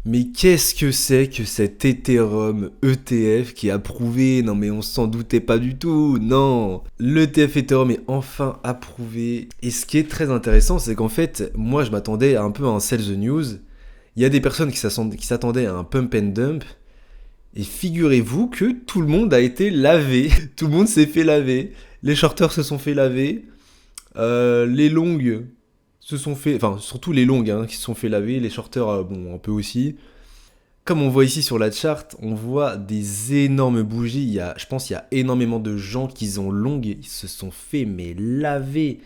Mais qu'est-ce que c'est que cet Ethereum ETF qui est approuvé? Non mais on s'en doutait pas du tout, non. L'ETF Ethereum est enfin approuvé. Et ce qui est très intéressant, c'est qu'en fait, moi je m'attendais un peu à un sell the news. Il y a des personnes qui s'attendaient à un pump and dump. Et figurez-vous que tout le monde a été lavé. Tout le monde s'est fait laver. Les shorters se sont fait laver. Les longues se sont fait... Enfin, surtout les longues hein, qui se sont fait laver. Les shorters, bon, un peu aussi. Comme on voit ici sur la charte, on voit des énormes bougies. Je pense qu'il y a énormément de gens qui ont longues. Ils se sont fait mais laver.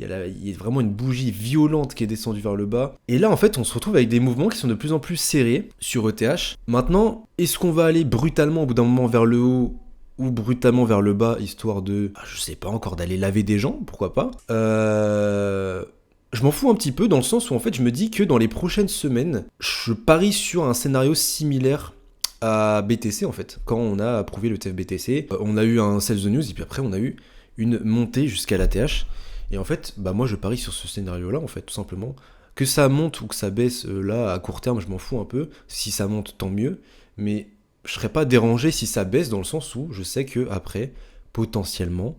Il y a vraiment une bougie violente qui est descendue vers le bas. Et là, en fait, on se retrouve avec des mouvements qui sont de plus en plus serrés sur ETH. Maintenant, est-ce qu'on va aller brutalement au bout d'un moment vers le haut ou brutalement vers le bas, histoire de, je sais pas encore, d'aller laver des gens, pourquoi pas. Je m'en fous un petit peu dans le sens où en fait je me dis que dans les prochaines semaines, je parie sur un scénario similaire à BTC en fait. Quand on a approuvé le TF BTC, on a eu un sell the news et puis après on a eu une montée jusqu'à l'ATH. Et en fait, bah moi je parie sur ce scénario-là en fait, tout simplement. Que ça monte ou que ça baisse, là à court terme, je m'en fous un peu. Si ça monte, tant mieux. Mais je serais pas dérangé si ça baisse dans le sens où je sais que après, potentiellement,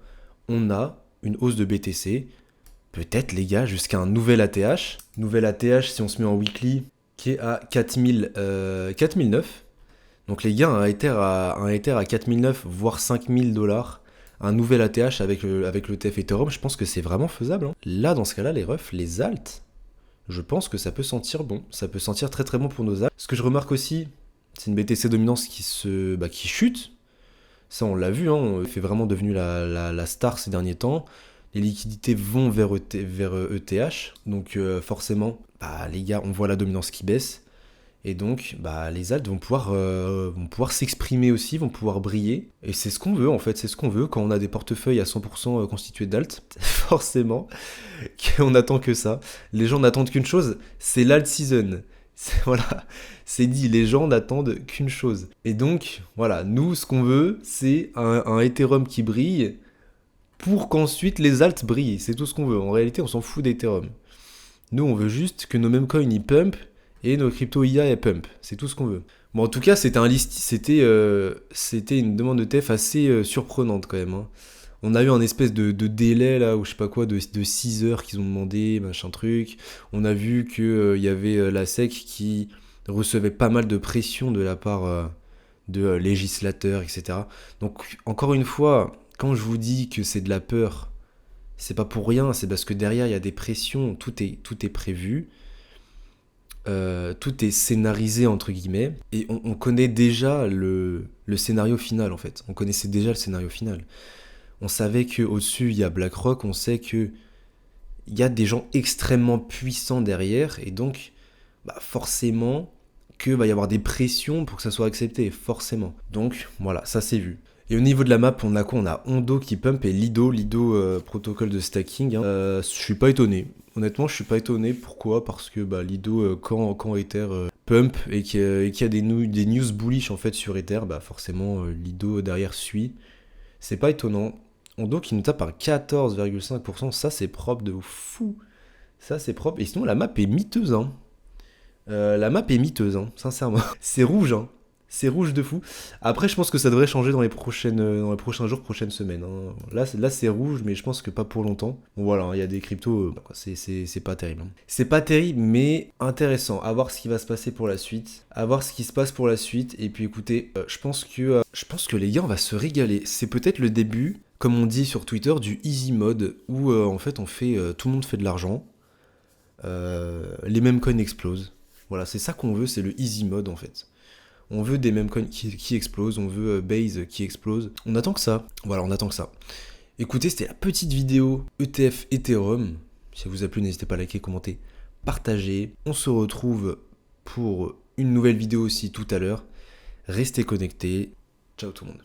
on a une hausse de BTC. Peut-être les gars, jusqu'à un nouvel ATH. Nouvel ATH si on se met en weekly, qui est à 4009. Donc les gars, un Ether à 4009, voire 5000 $. Un nouvel ATH avec le TF Ethereum, je pense que c'est vraiment faisable. Hein. Là, dans ce cas-là, les refs, les alts, je pense que ça peut sentir bon. Ça peut sentir très très bon pour nos alts. Ce que je remarque aussi, c'est une BTC dominance qui chute. Ça, on l'a vu, hein, c'est vraiment devenu la star ces derniers temps. Les liquidités vont vers ETH. Donc forcément, bah, les gars, on voit la dominance qui baisse. Et donc, bah, les alts vont pouvoir s'exprimer aussi, vont pouvoir briller. Et c'est ce qu'on veut, en fait, c'est ce qu'on veut quand on a des portefeuilles à 100% constitués d'alt. Forcément, on attend que ça. Les gens n'attendent qu'une chose, c'est l'alt season. Voilà, c'est dit, les gens n'attendent qu'une chose. Et donc, voilà, nous, ce qu'on veut, c'est un Ethereum qui brille pour qu'ensuite les alts brillent. C'est tout ce qu'on veut. En réalité, on s'en fout d'Ethereum. Nous, on veut juste que nos mêmes coins y pump et nos crypto IA et pump. C'est tout ce qu'on veut. Bon, en tout cas, c'était une demande de TF assez surprenante quand même. Hein. On a eu un espèce de délai là, ou je sais pas quoi, de 6 heures qu'ils ont demandé, machin truc. On a vu qu'il y avait la SEC qui recevait pas mal de pression de la part de législateurs, etc. Donc, encore une fois, quand je vous dis que c'est de la peur, c'est pas pour rien, c'est parce que derrière il y a des pressions, tout est prévu. Tout est scénarisé entre guillemets et on connaît déjà le scénario final en fait. On connaissait déjà le scénario final. On savait que au dessus il y a BlackRock, on sait que il y a des gens extrêmement puissants derrière et donc bah, forcément que va y avoir des pressions pour que ça soit accepté, forcément. Donc voilà, ça c'est vu. Et au niveau de la map, on a quoi? On a Ondo qui pump et Lido protocole de stacking. Hein. Je suis pas étonné. Honnêtement, je suis pas étonné. Pourquoi? Parce que bah, Lido, quand Ether pump et qu'il y a des news bullish en fait sur Ether, bah forcément Lido derrière suit. C'est pas étonnant. Ondo qui nous tape à 14,5%, ça c'est propre de fou. Ça c'est propre. Et sinon la map est miteuse. Hein. La map est miteuse, hein, sincèrement. C'est rouge, hein. C'est rouge de fou. Après, je pense que ça devrait changer dans les prochains jours, prochaines semaines. Hein. Là, c'est rouge, mais je pense que pas pour longtemps. Bon, voilà, il y a des cryptos, c'est pas terrible. Hein. C'est pas terrible, mais intéressant. À voir ce qui va se passer pour la suite. À voir ce qui se passe pour la suite. Et puis, écoutez, je pense que les gars, on va se régaler. C'est peut-être le début, comme on dit sur Twitter, du easy mode, où en fait, tout le monde fait de l'argent. Les mêmes coins explosent. Voilà, c'est ça qu'on veut, c'est le easy mode en fait. On veut des mêmes coins qui explosent, on veut Base qui explose. On attend que ça. Voilà, on attend que ça. Écoutez, c'était la petite vidéo ETF Ethereum. Si ça vous a plu, n'hésitez pas à liker, commenter, partager. On se retrouve pour une nouvelle vidéo aussi tout à l'heure. Restez connectés. Ciao tout le monde.